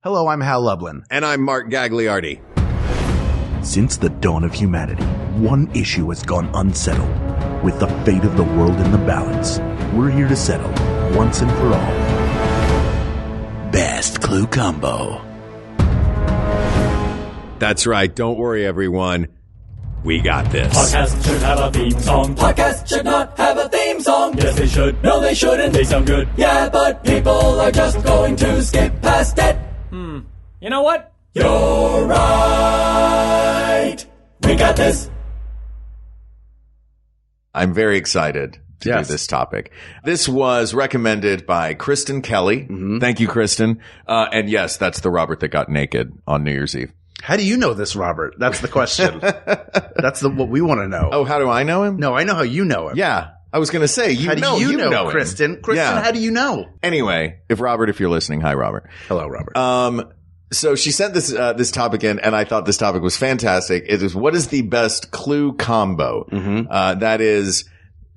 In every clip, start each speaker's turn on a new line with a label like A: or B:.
A: Hello, I'm Hal Lublin.
B: And I'm Mark Gagliardi.
C: Since the dawn of humanity, one issue has gone unsettled. With the fate of the world in the balance, we're here to settle, once and for all, Best Clue Combo.
B: That's right. Don't worry, everyone. We got this.
D: Podcasts should have a theme song. Podcasts should not have a theme song. Yes, they should. No, they shouldn't. They sound good. Yeah, but people are just going to skip past it. You know what? You're right. We got this.
B: I'm very excited to do this topic. This was recommended by Kristen Kelly. Mm-hmm. Thank you, Kristen. And yes, that's the Robert that got naked on New Year's Eve.
A: How do you know this, Robert? That's the question. That's what we want to know.
B: Oh, how do I know him?
A: No, I know how you know him.
B: Yeah. I was going to say, you know him.
A: Kristen. Kristen, how do you know?
B: Anyway, if you're listening, hi, Robert.
A: Hello, Robert.
B: So she sent this topic in, and I thought this topic was fantastic. It is, what is the best clue combo? Mm-hmm. That is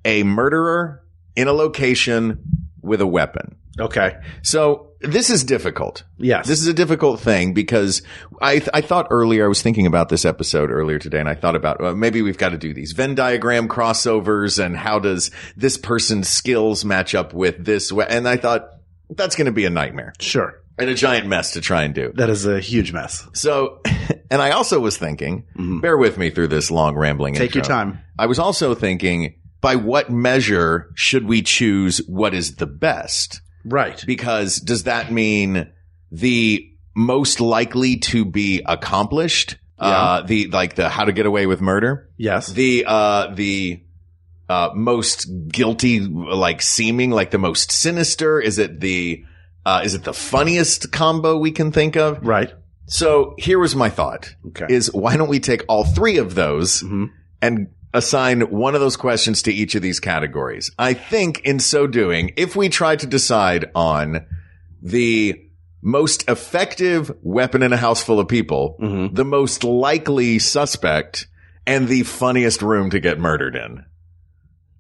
B: a murderer in a location with a weapon.
A: Okay.
B: So this is difficult.
A: Yes.
B: This is a difficult thing because I thought earlier, I was thinking about this episode earlier today, and I thought about maybe we've got to do these Venn diagram crossovers, and how does this person's skills match up with this? And I thought that's going to be a nightmare.
A: Sure.
B: And a giant mess to try and do.
A: That is a huge mess.
B: So, and I also was thinking, bear with me through this long rambling intro.
A: Take your time.
B: I was also thinking, by what measure should we choose what is the best?
A: Right.
B: Because does that mean the most likely to be accomplished?
A: Yeah.
B: The how to get away with murder?
A: Yes.
B: The most guilty, seeming, the most sinister? Is it the funniest combo we can think of?
A: Right.
B: So here was my thought.
A: Okay.
B: Is why don't we take all three of those and assign one of those questions to each of these categories? I think in so doing, if we try to decide on the most effective weapon in a house full of people, the most likely suspect, and the funniest room to get murdered in,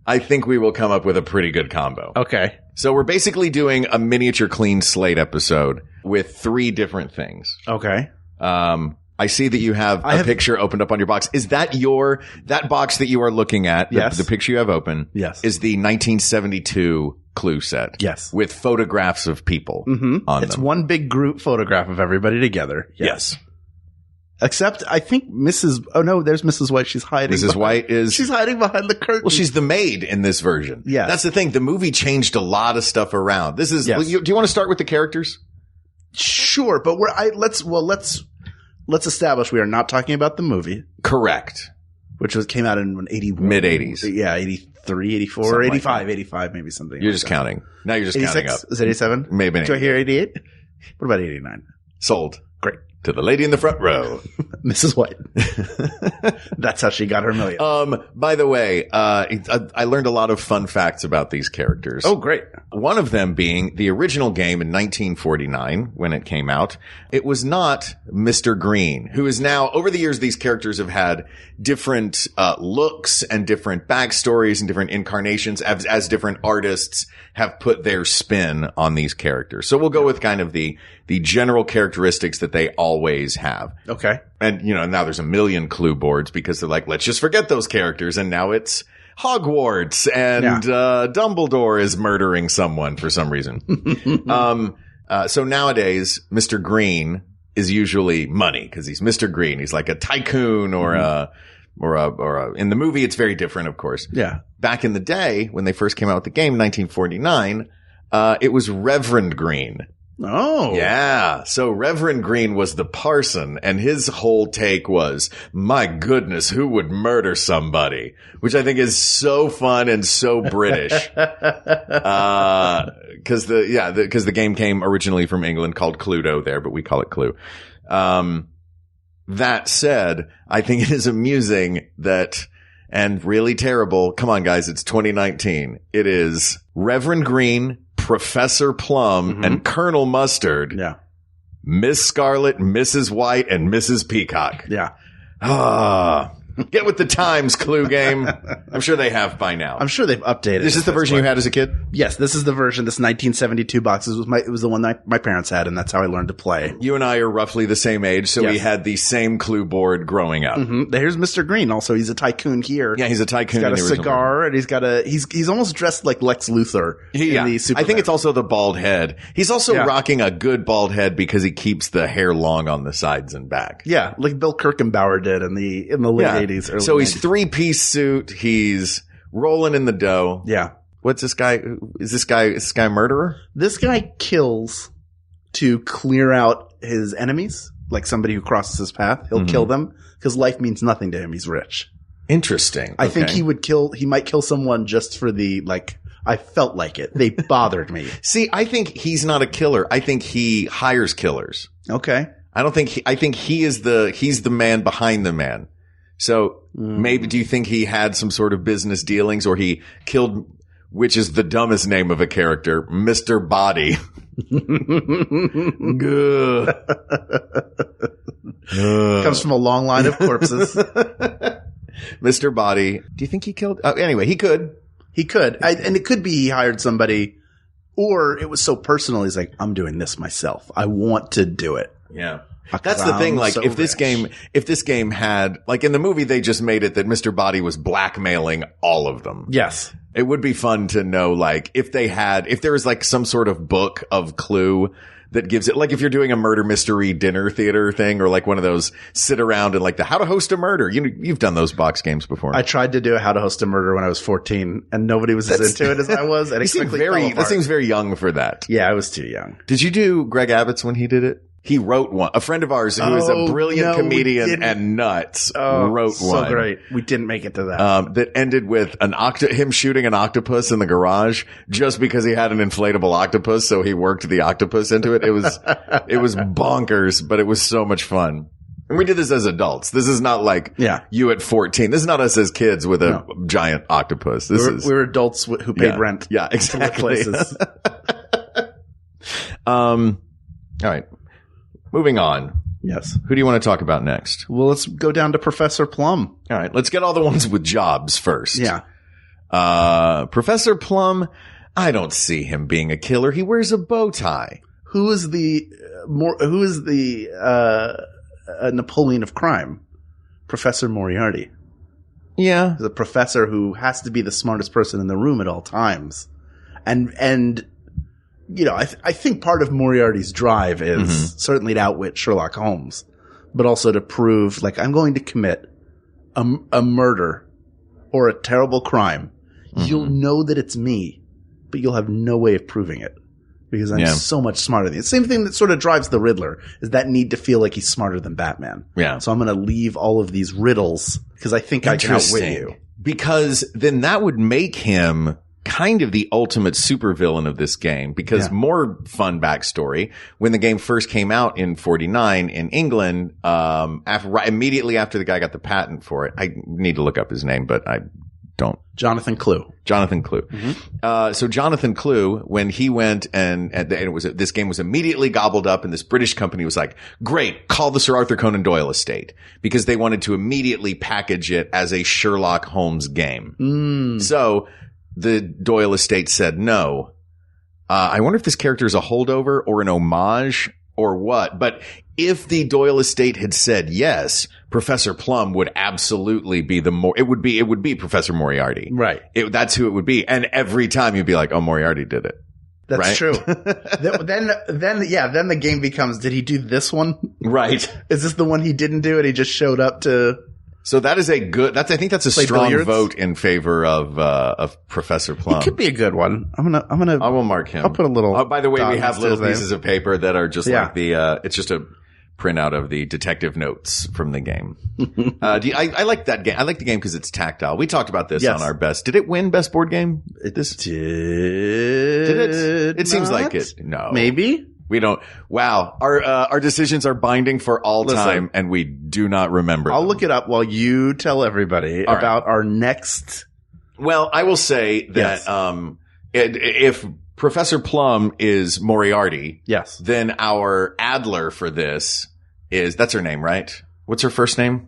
B: I think we will come up with a pretty good combo.
A: Okay.
B: So we're basically doing a miniature clean slate episode with three different things.
A: Okay.
B: I see that you have a picture opened up on your box. Is that that box that you are looking at?
A: Yes.
B: The picture you have open.
A: Yes.
B: Is the 1972 clue set.
A: Yes.
B: With photographs of people on
A: It's
B: them.
A: one big group photograph of everybody together.
B: Yes.
A: Except I think there's Mrs. White. She's hiding.
B: She's
A: hiding behind the curtain.
B: Well, she's the maid in this version.
A: Yes.
B: That's the thing. The movie changed a lot of stuff around. This is,
A: Yes.
B: do you want to start with the characters?
A: Sure, but let's establish we are not talking about the movie,
B: Correct.
A: which came out in 81.
B: Mid-80s.
A: Yeah, 83, 84,
B: Something like
A: 85,
B: that.
A: 85, maybe something.
B: You're
A: like
B: just
A: that.
B: counting. Now you're just counting
A: 86?
B: up.
A: Is it 87?
B: Maybe.
A: Do I hear 88? What about 89?
B: Sold.
A: Great.
B: To the lady in the front row.
A: Mrs. White. That's how she got her million.
B: By the way, I learned a lot of fun facts about these characters.
A: Oh, great.
B: One of them being the original game in 1949 when it came out. It was not Mr. Green, who is now, over the years, these characters have had different looks and different backstories and different incarnations as different artists have put their spin on these characters. So we'll go with kind of the general characteristics that they always have.
A: Okay.
B: And, now there's a million clue boards because they're like, let's just forget those characters. And now it's Hogwarts and Dumbledore is murdering someone for some reason. So nowadays, Mr. Green is usually money because he's Mr. Green. He's like a tycoon or in the movie, it's very different, of course.
A: Yeah.
B: Back in the day, when they first came out with the game, 1949, it was Reverend Green.
A: Oh.
B: Yeah. So Reverend Green was the parson, and his whole take was, my goodness, who would murder somebody? Which I think is so fun and so British. Cause the game came originally from England, called Cluedo there, but we call it Clue. That said, I think it is amusing that, and really terrible, come on guys, it's 2019. It is Reverend Green, Professor Plum, and Colonel Mustard.
A: Yeah.
B: Miss Scarlet, Mrs. White, and Mrs. Peacock.
A: Yeah.
B: Get with the times, Clue game. I'm sure they have by now.
A: I'm sure they've updated.
B: This is the version you had as a kid?
A: Yes, this is the version. This 1972 box. It was the one that my parents had, and that's how I learned to play.
B: You and I are roughly the same age, so we had the same Clue board growing up.
A: Mm-hmm. Here's Mr. Green. Also, he's a tycoon here.
B: Yeah, he's a tycoon.
A: He's got a cigar, and he's almost dressed like Lex Luthor. In the Superman.
B: I think it's also the bald head. He's also rocking a good bald head because he keeps the hair long on the sides and back.
A: Yeah, like Bill Kirchenbauer did in the late 80s. Early
B: so he's
A: 90s.
B: 3-piece suit. He's rolling in the dough.
A: Yeah.
B: What's this guy? Is this guy a murderer?
A: This guy kills to clear out his enemies, like somebody who crosses his path. He'll kill them because life means nothing to him. He's rich.
B: Interesting.
A: I think he might kill someone just for the, like, I felt like it. They bothered me.
B: See, I think he's not a killer. I think he hires killers.
A: Okay.
B: I think he's the man behind the man. So maybe do you think he had some sort of business dealings or he killed, which is the dumbest name of a character, Mr. Body.
A: Comes from a long line of corpses.
B: Mr. Body. Do you think he killed? Anyway, he could.
A: He could. And it could be he hired somebody or it was so personal. He's like, I'm doing this myself. I want to do it.
B: Yeah. That's the thing. Like, if this game had, like in the movie, they just made it that Mr. Body was blackmailing all of them.
A: Yes.
B: It would be fun to know, like, if there was like some sort of book of Clue that gives it, like if you're doing a murder mystery dinner theater thing or like one of those sit around and like the how to host a murder. You've done those box games before.
A: I tried to do a how to host a murder when I was 14 and nobody was as into it as I was. And
B: that seems very young for that.
A: Yeah, I was too young.
B: Did you do Greg Abbott's when he did it? He wrote one. A friend of ours who is a brilliant comedian and nuts wrote one.
A: So great. We didn't make it to that.
B: That ended with him shooting an octopus in the garage just because he had an inflatable octopus. So he worked the octopus into it. It was bonkers, but it was so much fun. And we did this as adults. This is not like you at 14. This is not us as kids with a giant octopus.
A: We're adults who paid rent.
B: Yeah, exactly. All right. Moving on.
A: Yes.
B: Who do you want to talk about next?
A: Well, let's go down to Professor Plum.
B: All right. Let's get all the ones with jobs first.
A: Yeah.
B: Professor Plum, I don't see him being a killer. He wears a bow tie.
A: Who is the Napoleon of crime? Professor Moriarty.
B: Yeah.
A: He's a professor who has to be the smartest person in the room at all times. And you know, I think part of Moriarty's drive is certainly to outwit Sherlock Holmes, but also to prove, like, I'm going to commit a murder or a terrible crime. You'll know that it's me, but you'll have no way of proving it because I'm so much smarter than you. The same thing that sort of drives the Riddler is that need to feel like he's smarter than Batman. Yeah. So I'm going to leave all of these riddles because I think I can outwit you.
B: Because then that would make him kind of the ultimate supervillain of this game, because more fun backstory. When the game first came out in 49 in England, immediately after the guy got the patent for it, I need to look up his name, but I don't.
A: Jonathan Clue.
B: So Jonathan Clue, when he went and this game was immediately gobbled up, and this British company was like, great, call the Sir Arthur Conan Doyle estate, because they wanted to immediately package it as a Sherlock Holmes game. So the Doyle estate said no. I wonder if this character is a holdover or an homage or what. But if the Doyle estate had said yes, Professor Plum would absolutely be it would be Professor Moriarty.
A: Right.
B: That's who it would be. And every time you'd be like, oh, Moriarty did it.
A: That's true. Then the game becomes, did he do this one?
B: Right.
A: Is this the one he didn't do and he just showed up to?
B: So that is I think that's a strong vote in favor of Professor Plum.
A: It could be a good one. I will
B: mark him.
A: I'll put a little.
B: Oh, by the way, we have little pieces of paper that are just like it's just a printout of the detective notes from the game. I like that game. I like the game because it's tactile. We talked about this on our best. Did it win best board game?
A: Did it?
B: It seems like it. No.
A: Maybe.
B: We don't. Wow. Our decisions are binding for all time, and we do not remember.
A: I'll look it up while you tell everybody about our next.
B: Well, I will say that, if Professor Plum is Moriarty.
A: Yes.
B: Then our Adler for this that's her name, right? What's her first name?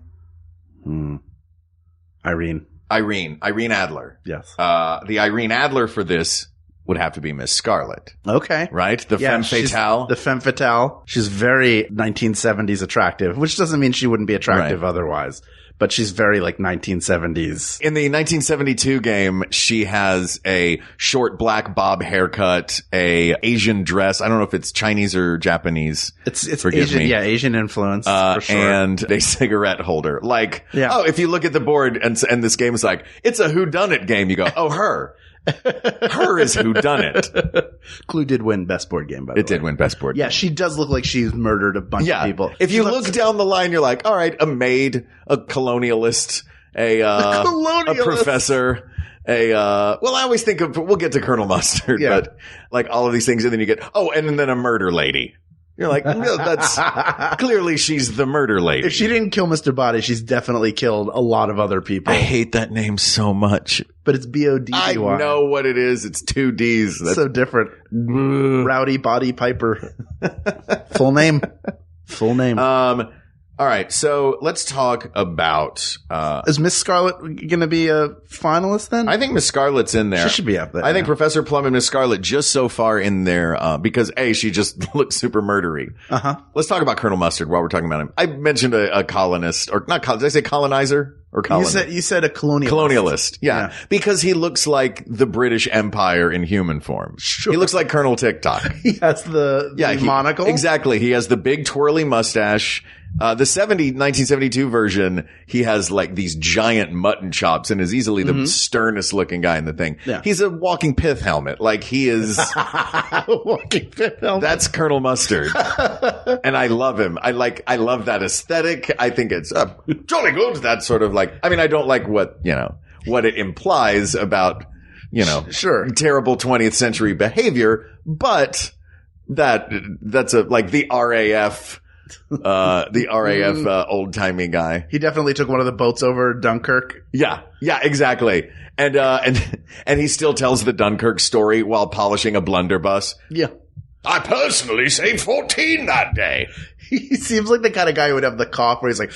A: Irene.
B: Irene Adler.
A: Yes.
B: The Irene Adler for this would have to be Miss Scarlet.
A: Okay.
B: Right? The femme fatale.
A: The femme fatale. She's very 1970s attractive, which doesn't mean she wouldn't be attractive otherwise. But she's very like 1970s.
B: In the 1972 game, she has a short black bob haircut, a Asian dress. I don't know if it's Chinese or Japanese.
A: It's
B: Forgive
A: Asian,
B: me.
A: yeah, Asian influence for sure.
B: And a cigarette holder. Like,
A: Yeah.
B: oh, if you look at the board and this game is like, it's a whodunit game, you go, oh, her. Her is whodunit.
A: Clue did win best board game, by the way.
B: It did win best board.
A: Yeah, she does look like she's murdered a bunch of people.
B: If you look down the line, you're like, all right, a maid, a colonialist, a professor, well, I always think of, we'll get to Colonel Mustard, but like all of these things, and then you get, and then a murder lady. You're like, no, that's clearly she's the murder lady.
A: If she didn't kill Mr. Body, she's definitely killed a lot of other people.
B: I hate that name so much.
A: But it's B-O-D-D-Y.
B: I know what it is. It's 2 D's. That's
A: so different. Rowdy Body Piper. Full name.
B: All right. So let's talk about,
A: is Miss Scarlet going to be a finalist then?
B: I think Miss Scarlet's in there.
A: She should be up there.
B: I think Professor Plum and Miss Scarlet just so far in there, because she just looks super murdery. Let's talk about Colonel Mustard while we're talking about him. I mentioned a colonist, or not, did I say colonizer or colonist?
A: You said a colonialist.
B: Colonialist. Yeah. Because he looks like the British Empire in human form.
A: Sure.
B: He looks like Colonel TikTok.
A: He has the monocle.
B: Exactly. He has the big twirly mustache. The 1972 version, he has like these giant mutton chops and is easily the sternest looking guy in the thing.
A: Yeah.
B: He's a walking pith helmet. Like he is.
A: Walking pith helmet.
B: That's Colonel Mustard. And I love him. I love that aesthetic. I think it's jolly good. That sort of like, I mean, I don't like what it implies about,
A: sure,
B: terrible 20th century behavior, but that's like the RAF. Old timey guy.
A: He definitely took one of the boats over Dunkirk.
B: Yeah, exactly. And he still tells the Dunkirk story while polishing a blunderbuss.
A: Yeah.
B: I personally saved 14 that day.
A: He seems like the kind of guy who would have the cough where he's like,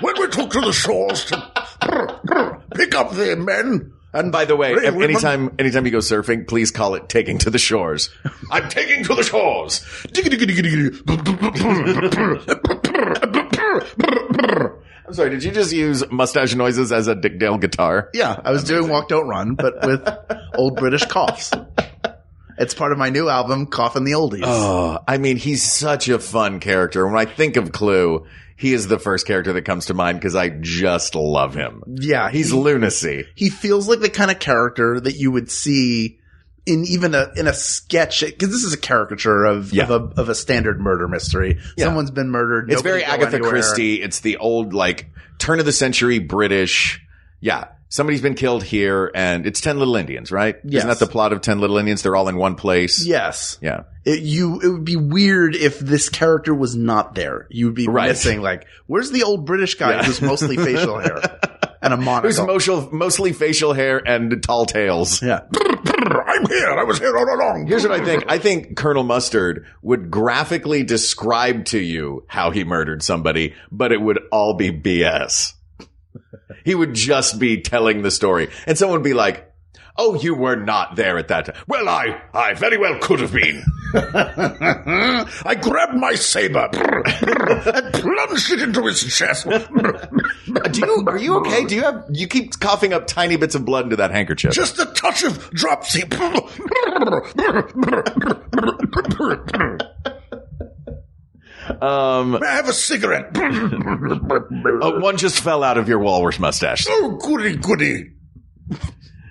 A: when we took to the shores to pick up the men.
B: And by the way, anytime you go surfing, please call it taking to the shores. I'm taking to the shores. I'm sorry, did you just use mustache noises as a Dick Dale guitar?
A: Yeah, I was doing Walk Don't Run, but with old British coughs. It's part of my new album, Cough in the Oldies.
B: Oh, I mean, he's such a fun character. When I think of Clue, he is the first character that comes to mind because I just love him.
A: Yeah.
B: He's lunacy.
A: He feels like the kind of character that you would see in even in a sketch, because this is a caricature of a standard murder mystery. Yeah. Someone's been murdered.
B: It's very Agatha Christie. It's the old, like, turn of the century British. Yeah. Somebody's been killed here, and it's 10 Little Indians, right?
A: Yes.
B: Isn't that the plot of 10 Little Indians? They're all in one place.
A: Yes.
B: Yeah.
A: It would be weird if this character was not there. You would be missing, like, where's the old British guy who's mostly facial hair and a monocle?
B: Who's mostly facial hair and tall tales.
A: Yeah.
C: I'm here. I was here all along.
B: Here's what I think. I think Colonel Mustard would graphically describe to you how he murdered somebody, but it would all be BS. He would just be telling the story. And someone would be like, oh, you were not there at that time.
C: Well, I very well could have been. I grabbed my saber and plunged it into his chest.
B: Are you okay? You keep coughing up tiny bits of blood into that handkerchief.
C: Just a touch of dropsy. May I have a cigarette?
B: One just fell out of your walrus mustache.
C: Oh, goody.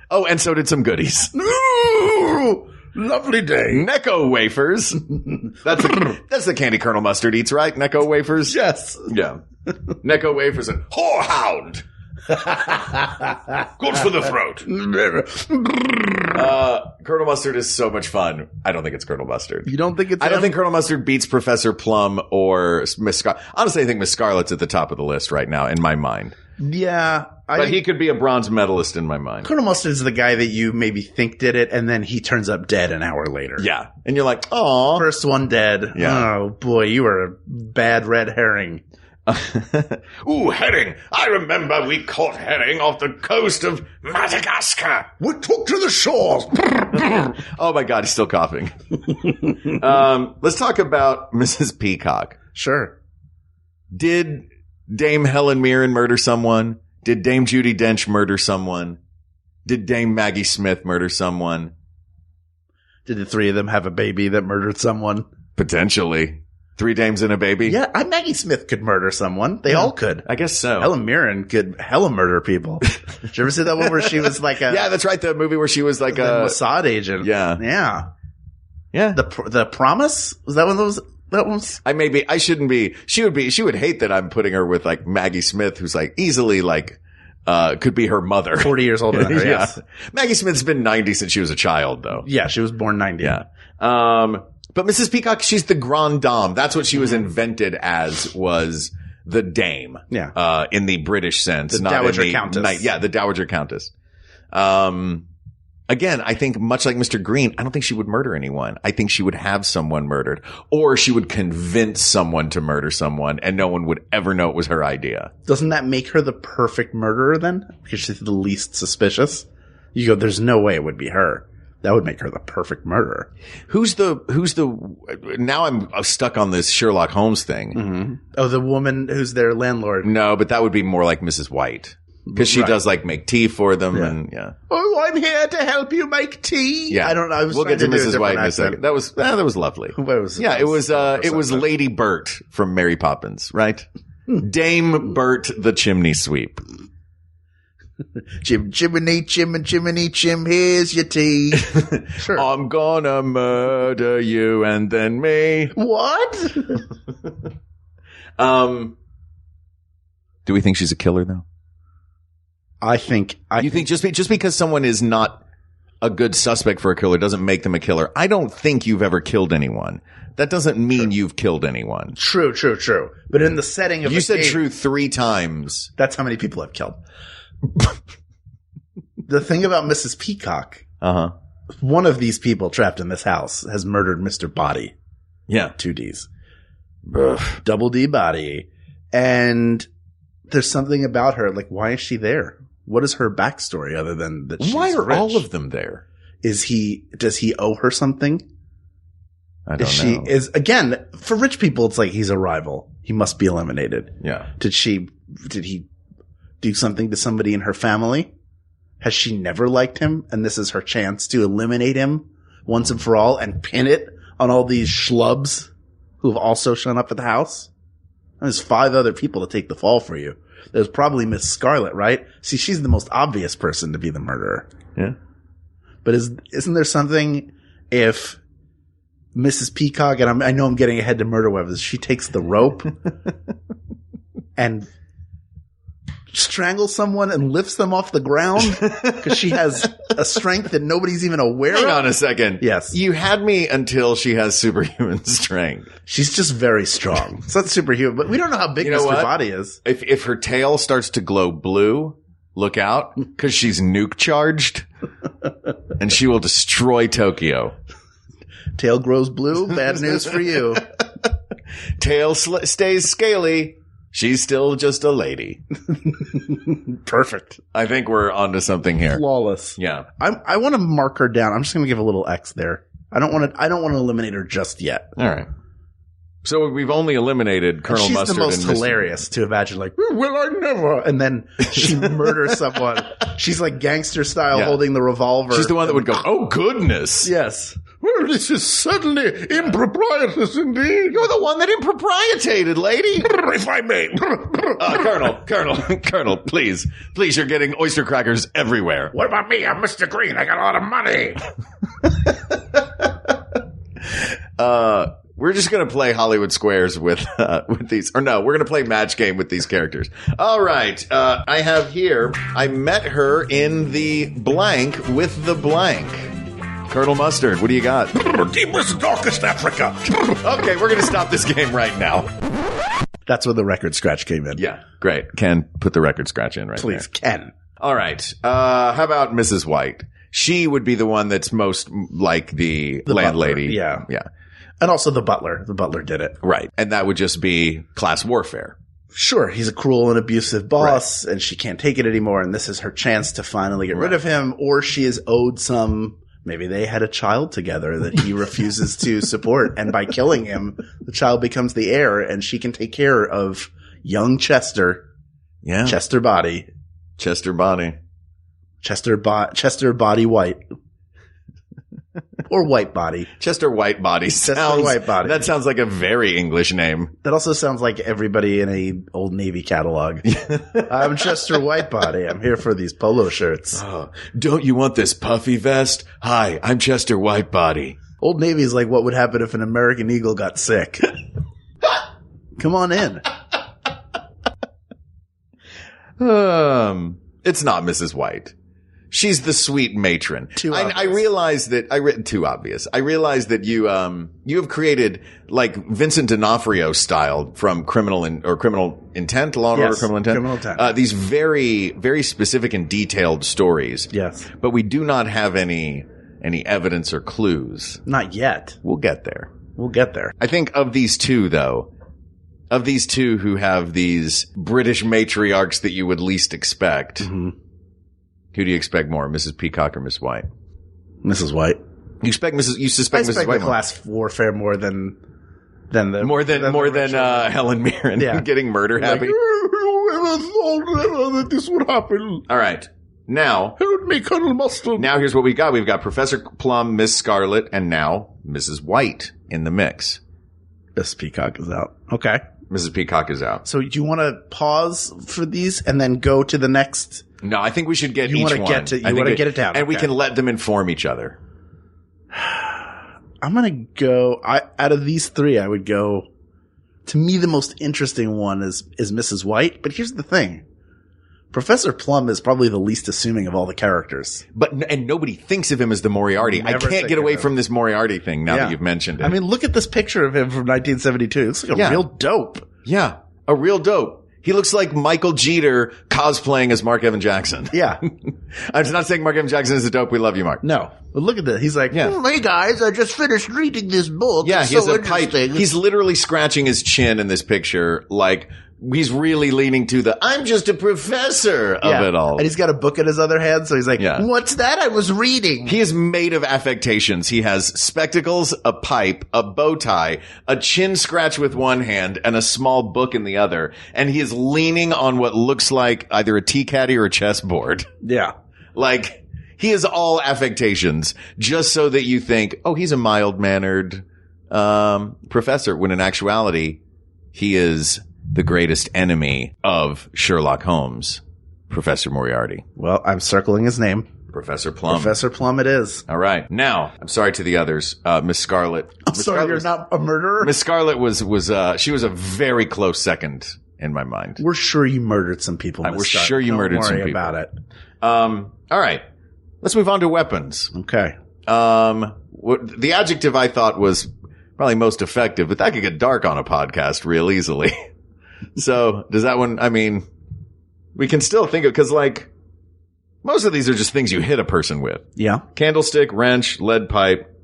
B: Oh, and so did some goodies.
C: Ooh, lovely day.
B: Necco wafers. That's the candy Colonel Mustard eats, right? Necco wafers?
A: Yes.
B: Yeah. Necco wafers and
C: whorehound. Good for the throat.
B: Colonel Mustard is so much fun. I don't think it's Colonel Mustard.
A: You don't think it's
B: I don't think Colonel Mustard beats Professor Plum or Miss Scarlet. Honestly, I think Miss Scarlet's at the top of the list right now in my mind.
A: Yeah.
B: But he could be a bronze medalist in my mind.
A: Colonel Mustard is the guy that you maybe think did it, and then he turns up dead an hour later.
B: Yeah. And you're like, aw.
A: First one dead.
B: Yeah.
A: Oh, boy, you were a bad red herring.
B: Ooh, herring. I remember we caught herring off the coast of Madagascar.
A: We took to the shores.
B: Oh my God, he's still coughing. Let's talk about Mrs. Peacock.
A: Sure.
B: Did Dame Helen Mirren murder someone? Did Dame Judi Dench murder someone? Did Dame Maggie Smith murder someone?
A: Did the three of them have a baby that murdered someone?
B: Potentially. 3 dames and a baby?
A: Yeah, Maggie Smith could murder someone. They all could.
B: I guess so.
A: Helen Mirren could hella murder people. Did you ever see that one where she was like a...
B: Yeah, that's right. The movie where she was like a
A: Mossad agent.
B: Yeah.
A: Yeah.
B: Yeah.
A: The Promise? Was that one of those... That one's...
B: I shouldn't be. She would hate that I'm putting her with like Maggie Smith, who's like easily like, could be her mother.
A: 40 years older than her, yes.
B: Maggie Smith's been 90 since she was a child, though.
A: Yeah, she was born 90.
B: Yeah. But Mrs. Peacock, she's the grande dame. That's what she was invented as, was the dame.
A: Yeah.
B: In the British sense.
A: The Dowager Countess.
B: The Dowager Countess. Again, I think much like Mr. Green, I don't think she would murder anyone. I think she would have someone murdered. Or she would convince someone to murder someone and no one would ever know it was her idea.
A: Doesn't that make her the perfect murderer then? Because she's the least suspicious? You go, there's no way it would be her. That would make her the perfect murderer.
B: Now I'm stuck on this Sherlock Holmes thing.
A: Mm-hmm. Oh, the woman who's their landlord.
B: No, but that would be more like Mrs. White. Because she does like make tea for them and yeah.
A: Oh, I'm here to help you make tea.
B: Yeah.
A: I don't know.
B: We'll get to Mrs. White in a second. That was lovely. It was Lady Burt from Mary Poppins, right? Dame Burt the chimney sweep.
A: Chimney, chim, here's your tea. Sure.
B: I'm gonna murder you and then me.
A: What?
B: Do we think she's a killer though?
A: I think
B: just because someone is not a good suspect for a killer doesn't make them a killer. I don't think you've ever killed anyone. That doesn't mean you've killed anyone.
A: True. But in the setting of
B: you said true 3 times.
A: That's how many people I've killed. The thing about Mrs. Peacock, one of these people trapped in this house has murdered Mr. Body.
B: Yeah.
A: 2 Ds. Double D Body. And there's something about her. Like, why is she there? What is her backstory other than that she's
B: Why are
A: rich?
B: all of them there?
A: Does he owe her something?
B: I don't know.
A: Again, for rich people, it's like he's a rival. He must be eliminated.
B: Yeah.
A: Did he do something to somebody in her family? Has she never liked him? And this is her chance to eliminate him once and for all and pin it on all these schlubs who have also shown up at the house? There's 5 other people to take the fall for you. There's probably Miss Scarlet, right? See, she's the most obvious person to be the murderer.
B: Yeah.
A: But isn't there something if Mrs. Peacock, and I know I'm getting ahead to murder weapons, she takes the rope and strangles someone and lifts them off the ground because she has a strength that nobody's even aware of?
B: Hang on a second.
A: Yes.
B: You had me until she has superhuman strength.
A: She's just very strong. It's not superhuman, but we don't know how big Mr. Body is.
B: If her tail starts to glow blue, look out, because she's nuke charged and she will destroy Tokyo.
A: Tail grows blue. Bad news for you.
B: Tail stays scaly. She's still just a lady.
A: Perfect.
B: I think we're onto something here.
A: Flawless.
B: Yeah.
A: I want to mark her down. I'm just going to give a little X there. I don't want to eliminate her just yet.
B: All right. So we've only eliminated Colonel Mustard.
A: She's the most hilarious to imagine, like, well, I never. And then she murders someone. She's like gangster style holding the revolver.
B: She's the one that would go, oh, goodness.
A: Yes. Well, this is certainly improprietous indeed.
B: You're the one that improprietated, lady.
A: If I may.
B: Colonel, please, you're getting oyster crackers everywhere.
A: What about me? I'm Mr. Green. I got a lot of money.
B: We're just going to play Hollywood Squares with these, or no, we're going to play Match Game with these characters. All right. I have here, I met her in the blank with the blank. Colonel Mustard, what do you got?
A: Deepest, darkest Africa.
B: Okay, we're going to stop this game right now.
A: That's where the record scratch came in.
B: Yeah, great. Ken, put the record scratch in right there.
A: Please, Ken.
B: All right. How about Mrs. White? She would be the one that's most like the landlady.
A: Butler, yeah. And also the butler. The butler did it.
B: Right. And that would just be class warfare.
A: sure, he's a cruel and abusive boss, and she can't take it anymore, and this is her chance to finally get rid of him, or she is owed some... Maybe they had a child together that he refuses to support, and by killing him, the child becomes the heir, and she can take care of young Chester.
B: Yeah.
A: Chester Body.
B: Chester Body.
A: Chester Body White. Or White Body.
B: Chester White Body.
A: White Body.
B: That sounds like a very English name.
A: That also sounds like everybody in a old Navy catalog. I'm Chester White Body. I'm here for these polo shirts.
B: Oh, don't you want this puffy vest? Hi, I'm Chester White Body.
A: Old Navy is like what would happen if an American Eagle got sick. Come on in.
B: It's not Mrs. White. She's the sweet matron.
A: I
B: realize that too obvious. I realize that you have created like Vincent D'Onofrio style from Criminal Intent, Law and Order, Criminal Intent. These very, very specific and detailed stories.
A: Yes.
B: But we do not have any evidence or clues.
A: Not yet.
B: We'll get there.
A: I
B: think of these two who have these British matriarchs that you would least expect. Mm-hmm. Who do you expect more, Mrs. Peacock or Miss White?
A: Mrs. White.
B: You suspect Mrs. White
A: the class warfare more than
B: Helen Mirren getting murder happy.
A: Whoever thought that this would happen?
B: All right. Now,
A: help me, Colonel Mustard.
B: Now here's what we got. We've got Professor Plum, Miss Scarlet, and now Mrs. White in the mix.
A: Miss Peacock is out. Okay.
B: Mrs. Peacock is out.
A: So do you want to pause for these and then go to the next?
B: No, I think we should get
A: each one. You want to get it down.
B: And we can let them inform each other.
A: I'm going to go, out of these three, I would go, to me the most interesting one is Mrs. White. But here's the thing. Professor Plum is probably the least assuming of all the characters.
B: And nobody thinks of him as the Moriarty. I can't get away from this Moriarty thing now that you've mentioned it.
A: I mean, look at this picture of him from 1972. It looks like a real dope.
B: Yeah, a real dope. He looks like Michael Jeter cosplaying as Mark Evan Jackson.
A: Yeah.
B: I'm not saying Mark Evan Jackson is a dope. We love you, Mark.
A: No. But look at this. He's like, hey guys, I just finished reading this book.
B: Yeah, he has
A: so
B: a pipe. He's literally scratching his chin in this picture like he's really leaning to the I'm just a professor of it all.
A: And he's got a book in his other hand, so he's like, what's that? I was reading.
B: He is made of affectations. He has spectacles, a pipe, a bow tie, a chin scratch with one hand, and a small book in the other. And he is leaning on what looks like either a tea caddy or a chessboard.
A: Yeah.
B: Like, he is all affectations, just so that you think, oh, he's a mild-mannered professor, when in actuality, he is the greatest enemy of Sherlock Holmes, Professor Moriarty.
A: Well, I'm circling his name.
B: Professor Plum.
A: Professor Plum it is.
B: All right. Now, I'm sorry to the others. Miss Scarlet.
A: I'm sorry you're not a murderer?
B: Miss Scarlet she was a very close second in my mind.
A: We're sure you murdered some people, Miss
B: We're
A: Scarlet.
B: sure you murdered some people.
A: Don't worry about it.
B: All right. Let's move on to weapons.
A: Okay.
B: The adjective I thought was probably most effective, but that could get dark on a podcast real easily. So does that one, I mean, we can still think of, because like most of these are just things you hit a person with.
A: Yeah.
B: Candlestick, wrench, lead pipe,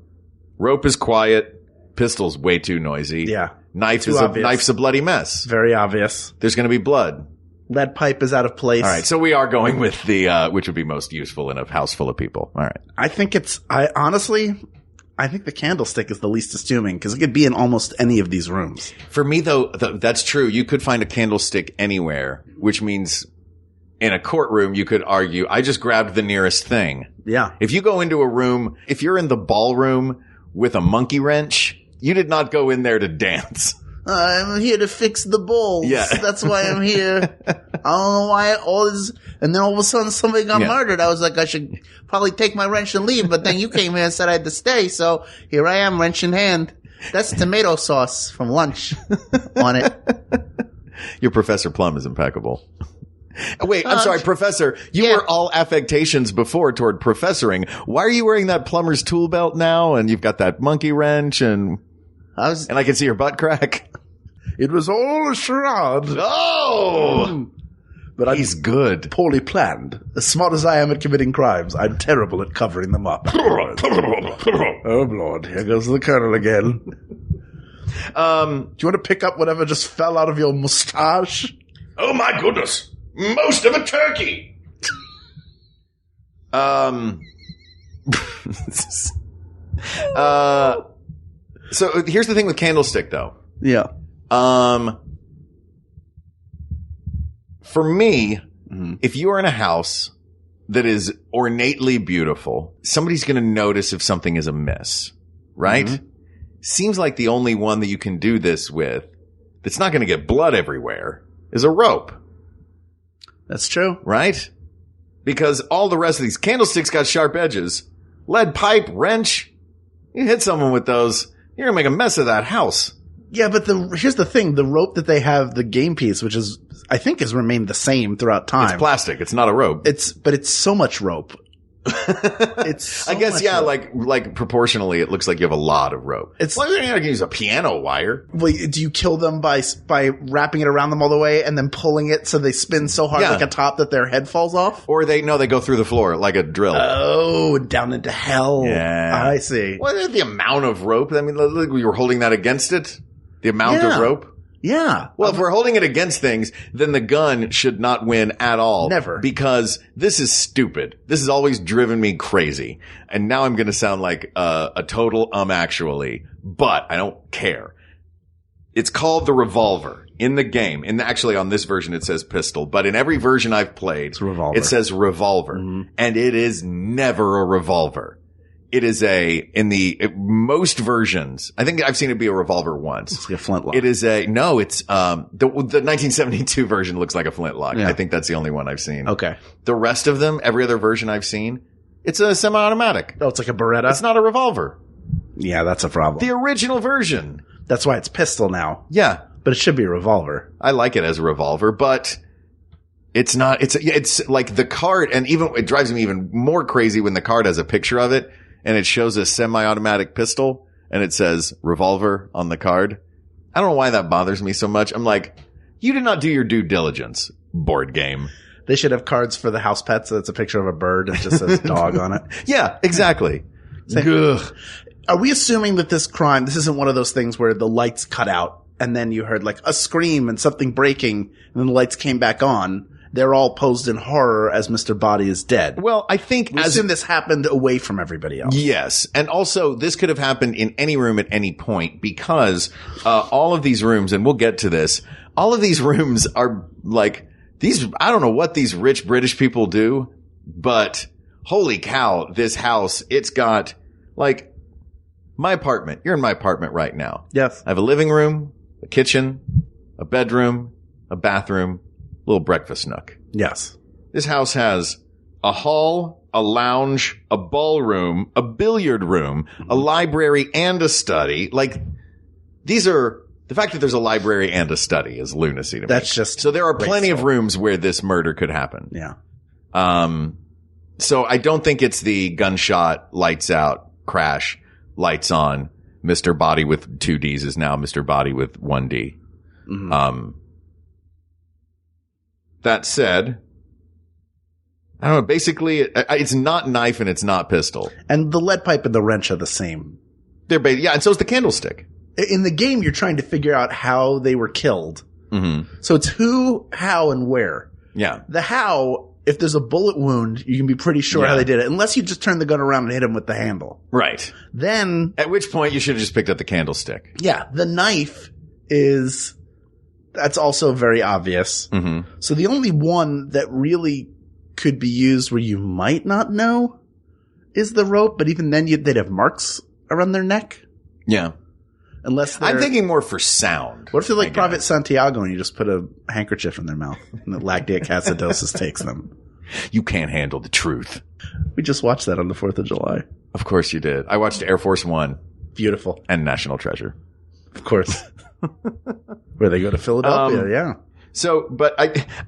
B: rope is quiet, pistol's way too noisy.
A: Yeah.
B: Knife's a bloody mess.
A: Very obvious.
B: There's going to be blood.
A: Lead pipe is out of place.
B: All right. So we are going with the, which would be most useful in a house full of people. All right.
A: I think I think the candlestick is the least assuming because it could be in almost any of these rooms.
B: For me, though, that's true. You could find a candlestick anywhere, which means in a courtroom, you could argue, I just grabbed the nearest thing.
A: Yeah.
B: If you go into a room, if you're in the ballroom with a monkey wrench, you did not go in there to dance.
A: I'm here to fix the balls.
B: Yeah.
A: That's why I'm here. I don't know why all this. And then all of a sudden somebody got murdered. I was like, I should probably take my wrench and leave. But then you came here and said I had to stay. So here I am, wrench in hand. That's tomato sauce from lunch on it.
B: Your Professor Plum is impeccable. Wait, I'm sorry, Professor. You were all affectations before toward professoring. Why are you wearing that plumber's tool belt now? And you've got that monkey wrench and I can see your butt crack.
A: It was all a charade.
B: Oh!
A: But
B: he's good.
A: Poorly planned. As smart as I am at committing crimes, I'm terrible at covering them up. Oh, Lord. Here goes the Colonel again. Do you want to pick up whatever just fell out of your mustache?
B: Oh my goodness. Most of a turkey. So here's the thing with Candlestick, though.
A: Yeah.
B: For me, if you are in a house that is ornately beautiful, somebody's going to notice if something is amiss, right? Mm-hmm. Seems like the only one that you can do this with that's not going to get blood everywhere is a rope.
A: That's true.
B: Right? Because all the rest of these candlesticks got sharp edges. Lead pipe, wrench. You hit someone with those, you're going to make a mess of that house.
A: Yeah, but here's the thing. The rope that they have, the game piece, which is, I think has remained the same throughout time.
B: It's plastic. It's not a rope.
A: But it's so much rope. It's so
B: I guess,
A: much
B: yeah,
A: rope.
B: like proportionally, it looks like you have a lot of rope.
A: It's
B: well, you're not going to use a piano wire.
A: Well, do you kill them by wrapping it around them all the way and then pulling it so they spin so hard like a top that their head falls off?
B: Or they go through the floor like a drill.
A: Oh, down into hell.
B: Yeah.
A: I see.
B: Well, the amount of rope. I mean, look, you were holding that against it? The amount of rope?
A: Yeah.
B: Well, if we're holding it against things, then the gun should not win at all.
A: Never.
B: Because this is stupid. This has always driven me crazy. And now I'm going to sound like a total actually, but I don't care. It's called the revolver in the game. Actually, on this version, it says pistol, but in every version I've played, it says revolver. Mm-hmm. And it is never a revolver. It is most versions. I think I've seen it be a revolver once.
A: It's like a flintlock.
B: It's the 1972 version looks like a flintlock. Yeah. I think that's the only one I've seen.
A: Okay.
B: The rest of them, every other version I've seen, it's a semi-automatic.
A: Oh, it's like a Beretta?
B: It's not a revolver.
A: Yeah, that's a problem.
B: The original version.
A: That's why it's pistol now.
B: Yeah.
A: But it should be a revolver.
B: I like it as a revolver, but it's not. It's like the card, and even it drives me even more crazy when the card has a picture of it. And it shows a semi-automatic pistol and it says revolver on the card. I don't know why that bothers me so much. I'm like, you did not do your due diligence, board game.
A: They should have cards for the house pets. So it's a picture of a bird and it just says dog on it.
B: Yeah, exactly.
A: Are we assuming that this isn't one of those things where the lights cut out and then you heard like a scream and something breaking and then the lights came back on? They're all posed in horror as Mr. Body is dead.
B: Well, I think
A: we assume this happened away from everybody else.
B: Yes. And also this could have happened in any room at any point because, all of these rooms, and we'll get to this, all of these rooms are like these, I don't know what these rich British people do, but holy cow, this house, it's got like my apartment. You're in my apartment right now.
A: Yes.
B: I have a living room, a kitchen, a bedroom, a bathroom, little breakfast nook.
A: Yes.
B: This house has a hall, a lounge, a ballroom, a billiard room, a library, and a study. Like, these are, the fact that there's a library and a study is lunacy to me.
A: That's just
B: so there are plenty of rooms where this murder could happen.
A: Yeah.
B: So I don't think it's the gunshot, lights out, crash, lights on. Mr. Body with 2 Ds is now Mr. Body with 1 D. Mm-hmm. That said, I don't know, basically it's not knife and it's not pistol.
A: And the lead pipe and the wrench are the same.
B: Yeah, and so is the candlestick.
A: In the game, you're trying to figure out how they were killed.
B: Mm-hmm.
A: So it's who, how, and where.
B: Yeah.
A: The how, if there's a bullet wound, you can be pretty sure how they did it, unless you just turn the gun around and hit him with the handle.
B: Right.
A: Then,
B: at which point you should have just picked up the candlestick.
A: Yeah. The knife that's also very obvious.
B: Mm-hmm.
A: So the only one that really could be used where you might not know is the rope, but even then they'd have marks around their neck.
B: Yeah.
A: Unless
B: I'm thinking more for sound.
A: What if they're like Private Santiago and you just put a handkerchief in their mouth and the lactate acidosis takes them?
B: You can't handle the truth.
A: We just watched that on the 4th of July.
B: Of course you did. I watched Air Force One.
A: Beautiful.
B: And National Treasure.
A: Of course. Where they go to Philadelphia, yeah.
B: So, but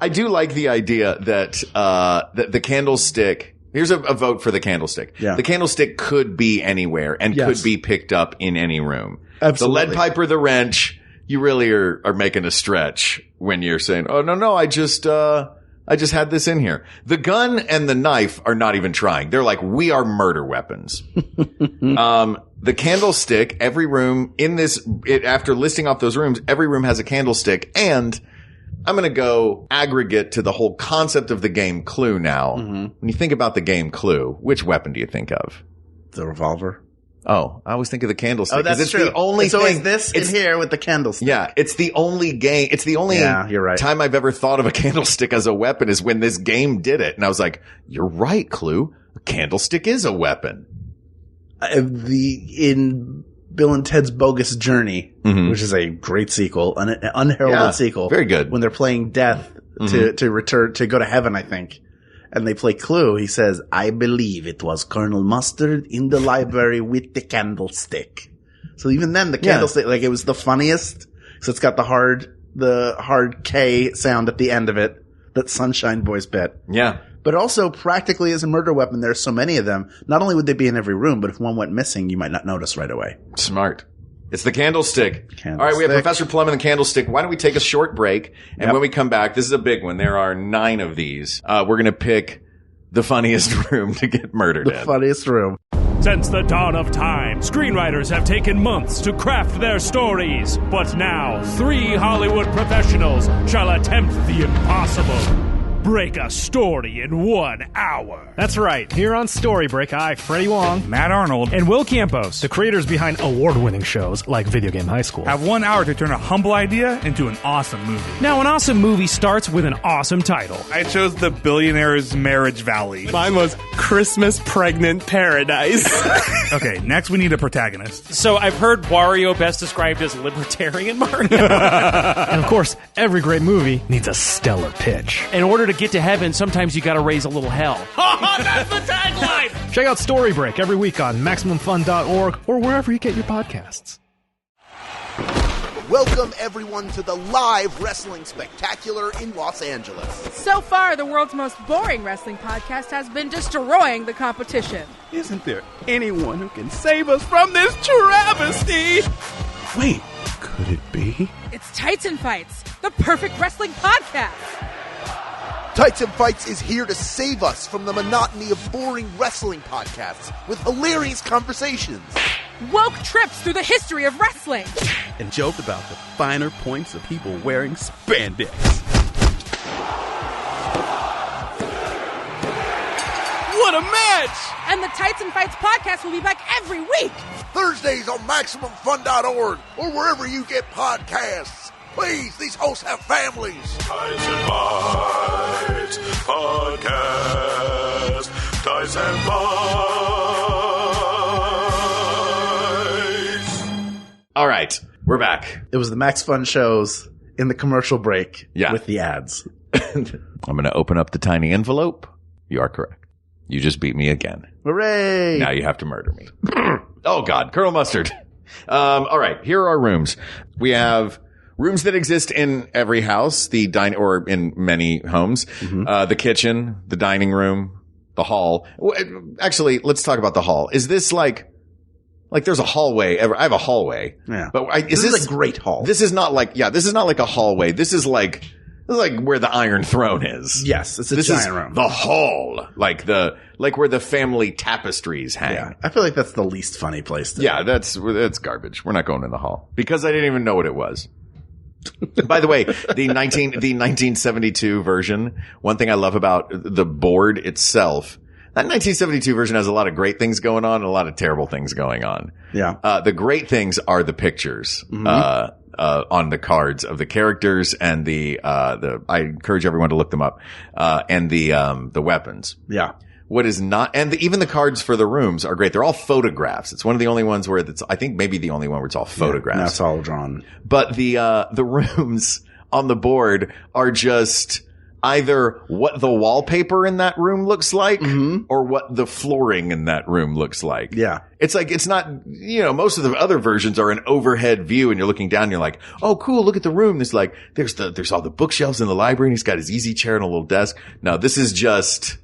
B: I do like the idea that, that the candlestick, here's a vote for the candlestick.
A: Yeah.
B: The candlestick could be anywhere and could be picked up in any room.
A: Absolutely.
B: The lead pipe or the wrench, you really are making a stretch when you're saying, oh, no, I just had this in here. The gun and the knife are not even trying. They're like, we are murder weapons. The candlestick, every room in this, after listing off those rooms, every room has a candlestick and I'm going to go aggregate to the whole concept of the game Clue now.
A: Mm-hmm.
B: When you think about the game Clue, which weapon do you think of?
A: The revolver.
B: Oh, I always think of the candlestick.
A: Oh, that's
B: it's
A: true.
B: The only
A: it's always this in here with the candlestick.
B: Yeah, it's the only game. It's the only
A: you're right.
B: time I've ever thought of a candlestick as a weapon is when this game did it. And I was like, you're right, Clue. A candlestick is a weapon.
A: In Bill and Ted's Bogus Journey, which is a great sequel, an unheralded sequel.
B: Very good.
A: When they're playing death to return, to go to heaven, I think. And they play Clue. He says, I believe it was Colonel Mustard in the library with the candlestick. So even then, the candlestick, like, it was the funniest. So it's got the hard K sound at the end of it. That Sunshine Boys bit.
B: Yeah.
A: But also, practically as a murder weapon, there's so many of them. Not only would they be in every room, but if one went missing, you might not notice right away.
B: Smart. It's the candlestick. All right, we have Professor Plum and the candlestick. Why don't we take a short break? And when we come back, this is a big one. There are 9 of these. We're going to pick the funniest room to get murdered in.
A: The funniest room.
E: Since the dawn of time, screenwriters have taken months to craft their stories. But now, 3 Hollywood professionals shall attempt the impossible. Break a story in 1 hour.
F: That's right. Here on Story Break, I, Freddie Wong,
G: Matt Arnold,
F: and Will Campos, the creators behind award-winning shows like Video Game High School,
G: have 1 hour to turn a humble idea into an awesome movie.
F: Now, an awesome movie starts with an awesome title.
G: I chose The Billionaire's Marriage Valley.
H: Mine was Christmas Pregnant Paradise.
G: Okay, next we need a protagonist.
I: So I've heard Wario best described as libertarian Mario.
F: And of course, every great movie needs a stellar pitch.
I: In order to get to heaven, sometimes you gotta raise a little hell. That's the tagline!
F: Check out Story Break every week on MaximumFun.org or wherever you get your podcasts.
J: Welcome, everyone, to the live wrestling spectacular in Los Angeles.
K: So far, the world's most boring wrestling podcast has been destroying the competition.
H: Isn't there anyone who can save us from this travesty?
C: Wait, could it be?
K: It's Tights and Fights, the perfect wrestling podcast.
J: Tights and Fights is here to save us from the monotony of boring wrestling podcasts with hilarious conversations.
K: Woke trips through the history of wrestling.
H: And joke about the finer points of people wearing spandex. What a match!
K: And the Tights and Fights podcast will be back every week.
J: Thursdays on MaximumFun.org or wherever you get podcasts. Please, these hosts have families.
L: Tights and Fights podcast. Tights and Fights.
B: All right, we're back.
A: It was the Max Fun shows in the commercial break with the ads.
B: I'm going to open up the tiny envelope. You are correct. You just beat me again.
A: Hooray!
B: Now you have to murder me. Oh, God. Colonel Mustard. All right, here are our rooms. We have rooms that exist in every house, or in many homes. The kitchen, the dining room, the hall. Actually, let's talk about the hall. Is this like there's a hallway? I have a hallway.
A: Yeah.
B: But
A: this is a great hall.
B: This is not like a hallway. This is like where the Iron Throne is.
A: Yes, it's a giant room.
B: The hall. Like where the family tapestries hang.
A: Yeah. I feel like that's the least funny place to
B: Yeah, that's garbage. We're not going in the hall. Because I didn't even know what it was. By the way, the 1972 version, one thing I love about the board itself, that 1972 version has a lot of great things going on and a lot of terrible things going on.
A: Yeah.
B: The great things are the pictures, on the cards of the characters and I encourage everyone to look them up, and the weapons.
A: Yeah.
B: What is not, and even the cards for the rooms are great. They're all photographs. It's one of the only ones where I think maybe the only one where it's all photographs.
A: Yeah, that's all drawn.
B: But the rooms on the board are just either what the wallpaper in that room looks like or what the flooring in that room looks like.
A: Yeah.
B: It's like, it's not, most of the other versions are an overhead view and you're looking down and you're like, oh, cool. Look at the room. There's all the bookshelves in the library and he's got his easy chair and a little desk. No, this is just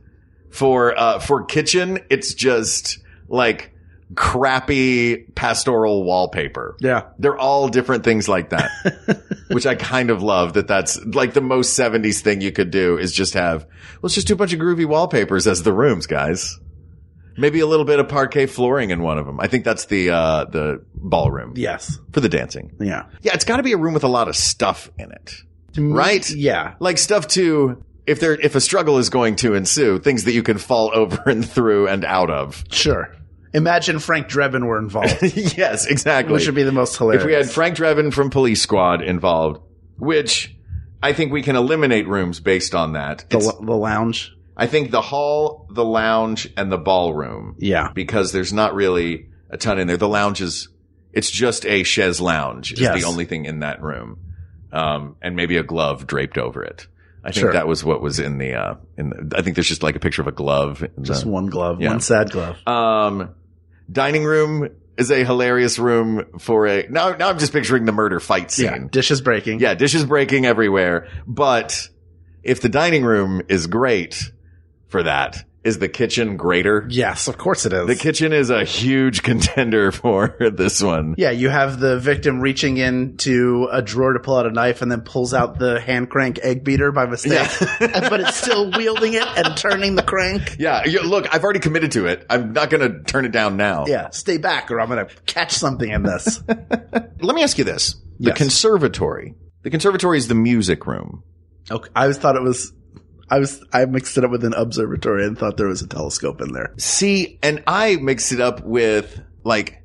B: for kitchen. It's just like crappy pastoral wallpaper.
A: Yeah.
B: They're all different things like that, which I kind of love that's like the most 70s thing you could do is just let's just do a bunch of groovy wallpapers as the rooms, guys. Maybe a little bit of parquet flooring in one of them. I think that's the ballroom.
A: Yes.
B: For the dancing.
A: Yeah.
B: Yeah. It's got to be a room with a lot of stuff in it. right?
A: Yeah.
B: Like stuff to, if a struggle is going to ensue, things that you can fall over and through and out of.
A: Sure. Imagine Frank Drebin were involved.
B: Yes, exactly.
A: Which would be the most hilarious.
B: If we had Frank Drebin from Police Squad involved, which I think we can eliminate rooms based on that.
A: The lounge?
B: I think the hall, the lounge, and the ballroom.
A: Yeah.
B: Because there's not really a ton in there. The lounge it's just a chaise lounge is the only thing in that room. And maybe a glove draped over it. I think that was what was in the, I think there's just like a picture of a glove.
A: Just one glove, one sad glove.
B: Dining room is a hilarious room for now I'm just picturing the murder fight scene.
A: Yeah, dishes breaking.
B: Yeah, dishes breaking everywhere. But if the dining room is great for that, is the kitchen greater?
A: Yes, of course it is.
B: The kitchen is a huge contender for this one.
A: Yeah, you have the victim reaching into a drawer to pull out a knife and then pulls out the hand crank egg beater by mistake. Yeah. But it's still wielding it and turning the crank.
B: Yeah, look, I've already committed to it. I'm not going to turn it down now.
A: Yeah, stay back or I'm going to catch something in this.
B: Let me ask you this. The conservatory. The conservatory is the music room.
A: Okay, I mixed it up with an observatory and thought there was a telescope in there.
B: See, and I mixed it up with, like,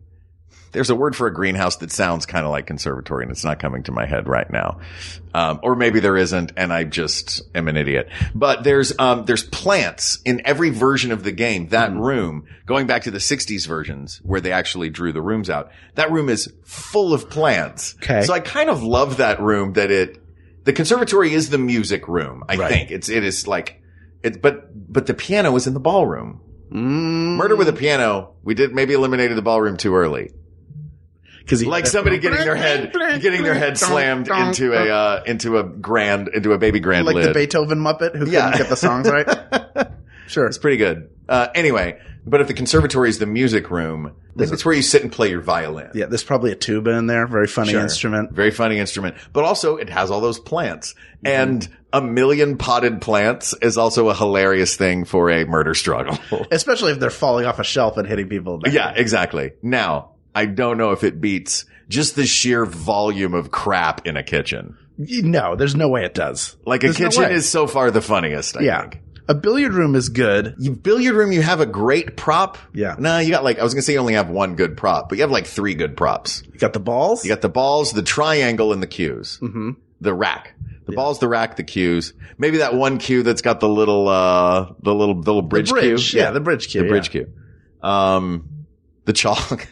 B: there's a word for a greenhouse that sounds kind of like conservatory, and it's not coming to my head right now. Or maybe there isn't, and I just am an idiot. But there's plants in every version of the game. That room, going back to the 60s versions where they actually drew the rooms out, that room is full of plants.
A: Okay.
B: So I kind of love that room the conservatory is the music room, I think. It is like, but the piano is in the ballroom. Murder with a piano, we maybe eliminated the ballroom too early. Like somebody getting their head slammed into a baby grand
A: like
B: lid.
A: the Beethoven Muppet who couldn't get the songs right. Sure.
B: It's pretty good. Anyway, but if the conservatory is the music room, that's where you sit and play your violin.
A: Yeah, there's probably a tuba in there. Very funny instrument.
B: Very funny instrument. But also it has all those plants. And a million potted plants is also a hilarious thing for a murder struggle.
A: Especially if they're falling off a shelf and hitting people.
B: Yeah, exactly. Now, I don't know if it beats just the sheer volume of crap in a kitchen.
A: No, there's no way it does.
B: Like a kitchen is so far the funniest, I think.
A: A billiard room is good.
B: Billiard room, you have a great prop.
A: Yeah.
B: No, you got I was going to say you only have one good prop, but you have like 3 good props.
A: You got the balls?
B: You got the balls, the triangle, and the cues. Mm-hmm. The rack. The balls, the rack, the cues. Maybe that one cue that's got the little bridge cue.
A: Yeah, the bridge cue.
B: The bridge cue. The chalk.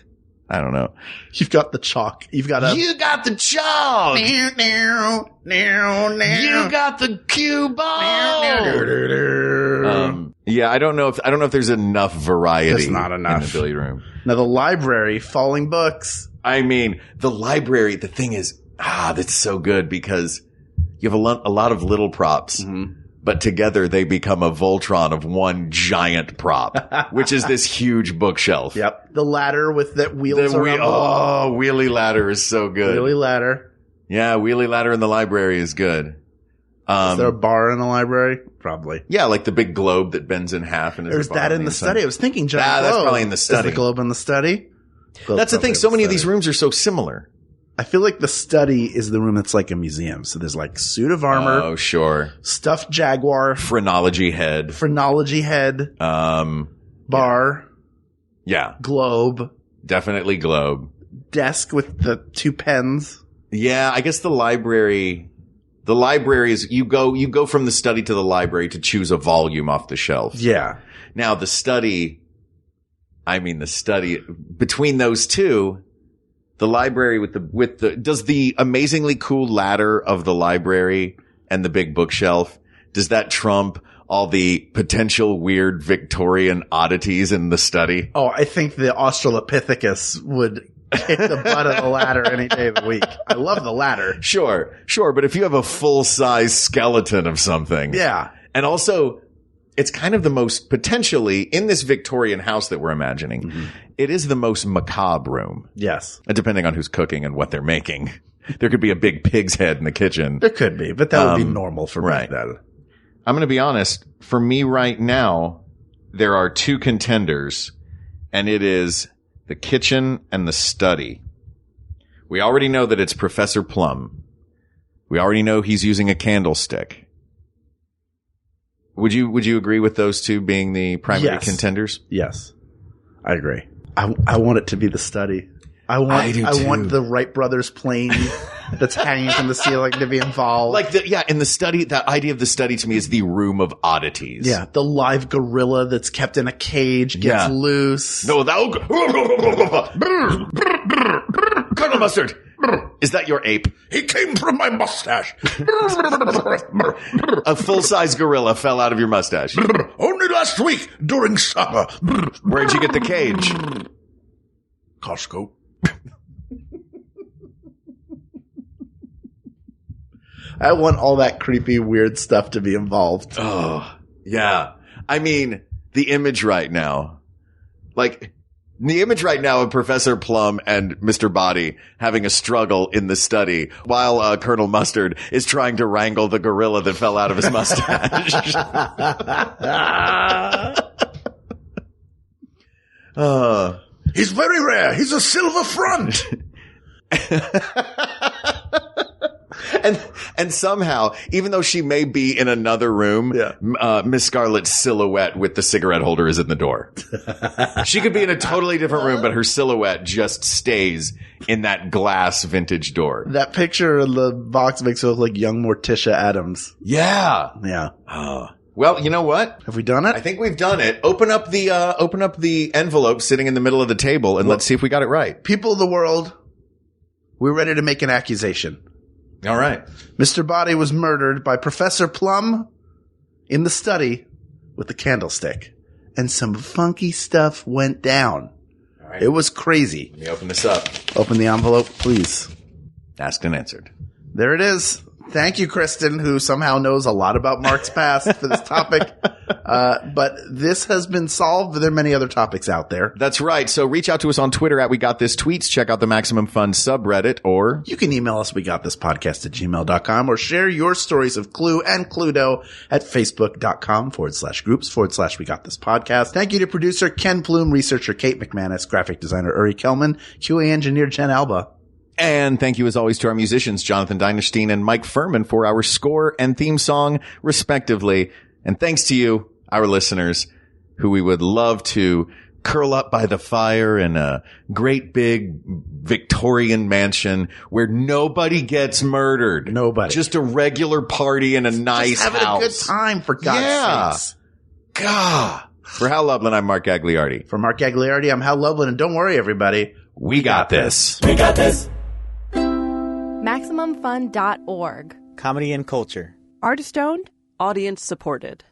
B: I don't know.
A: You've got the chalk.
B: You got the chalk. You got the cue ball. Yeah, I don't know if there's enough variety.
A: There's not enough
B: in the billiard room.
A: Now the library, falling books.
B: I mean, the library. The thing is, that's so good because you have a lot of little props. Mm-hmm. But together they become a Voltron of one giant prop, which is this huge bookshelf.
A: Yep. The ladder with the wheels around the wall.
B: Wheelie ladder is so good.
A: Wheelie ladder.
B: Yeah, wheelie ladder in the library is good.
A: Is there a bar in the library? Probably.
B: Yeah, like the big globe that bends in half. And
A: there's that in the study. I was thinking giant globe.
B: That's probably in the study.
A: Is the globe in the study?
B: That's the thing. So many of these rooms are so similar.
A: I feel like the study is the room that's like a museum. So there's like suit of armor.
B: Oh, sure.
A: Stuffed jaguar.
B: Phrenology head.
A: Bar.
B: Yeah.
A: Globe.
B: Definitely globe.
A: Desk with the 2 pens.
B: Yeah, I guess the library is you go from the study to the library to choose a volume off the shelf.
A: Yeah.
B: Now the study between those two, the library does the amazingly cool ladder of the library and the big bookshelf, does that trump all the potential weird Victorian oddities in the study?
A: Oh, I think the Australopithecus would kick the butt of the ladder any day of the week. I love the ladder.
B: Sure. But if you have a full-size skeleton of something.
A: Yeah.
B: And also, it's kind of the most potentially in this Victorian house that we're imagining. Mm-hmm. It is the most macabre room.
A: Yes.
B: And depending on who's cooking and what they're making, there could be a big pig's head in the kitchen.
A: There could be, but that would be normal for me then.
B: I'm going to be honest. For me right now, there are 2 contenders, and it is the kitchen and the study. We already know that it's Professor Plum. We already know he's using a candlestick. Would you agree with those two being the primary contenders?
A: Yes, I agree. I want it to be the study. I want the Wright brothers plane that's hanging from the ceiling to be involved.
B: In the study, that idea of the study to me is the room of oddities.
A: Yeah, the live gorilla that's kept in a cage gets loose.
B: No, Colonel Mustard, is that your ape?
L: He came from my mustache.
B: A full-size gorilla fell out of your mustache.
L: Only last week during summer.
B: Where'd you get the cage?
L: Costco.
A: I want all that creepy, weird stuff to be involved.
B: Oh, yeah. I mean, the image right now. The image right now of Professor Plum and Mr. Body having a struggle in the study while Colonel Mustard is trying to wrangle the gorilla that fell out of his mustache.
L: He's very rare. He's a silver front.
B: And somehow, even though she may be in another room, Miss Scarlet's silhouette with the cigarette holder is in the door. She could be in a totally different room, but her silhouette just stays in that glass vintage door.
A: That picture in the box makes it look like young Morticia Adams.
B: Yeah.
A: Yeah.
B: Well, you know what?
A: Have we done it?
B: I think we've done it. Open up the envelope sitting in the middle of the table and let's see if we got it right.
A: People of the world, we're ready to make an accusation.
B: All right.
A: Mr. Body was murdered by Professor Plum in the study with the candlestick. And some funky stuff went down.
B: All right.
A: It was crazy.
B: Let me open this up.
A: Open the envelope, please.
B: Asked and answered.
A: There it is. Thank you, Kristen, who somehow knows a lot about Mark's past for this topic. But this has been solved. There are many other topics out there.
B: That's right. So reach out to us on Twitter at We Got This Tweets. Check out the Maximum Fun subreddit, or
A: you can email us, wegotThisPodcast@gmail.com, or share your stories of Clue and Cluedo at Facebook.com/groups/We Got This Podcast. Thank you to producer Ken Plume, researcher Kate McManus, graphic designer Uri Kelman, QA engineer Jen Alba.
B: And thank you as always to our musicians, Jonathan Dynestein and Mike Furman, for our score and theme song, respectively. And thanks to you, our listeners, who we would love to curl up by the fire in a great big Victorian mansion where nobody gets murdered.
A: Nobody.
B: Just a regular party in a nice
A: having
B: house.
A: a good time, for God's sakes.
B: God. For Hal Lublin, I'm Mark Gagliardi.
A: For Mark Gagliardi, I'm Hal Lublin. And don't worry, everybody.
B: We got this.
D: We got this.
M: MaximumFun.org.
N: Comedy and culture.
K: Artist owned.
O: Audience supported.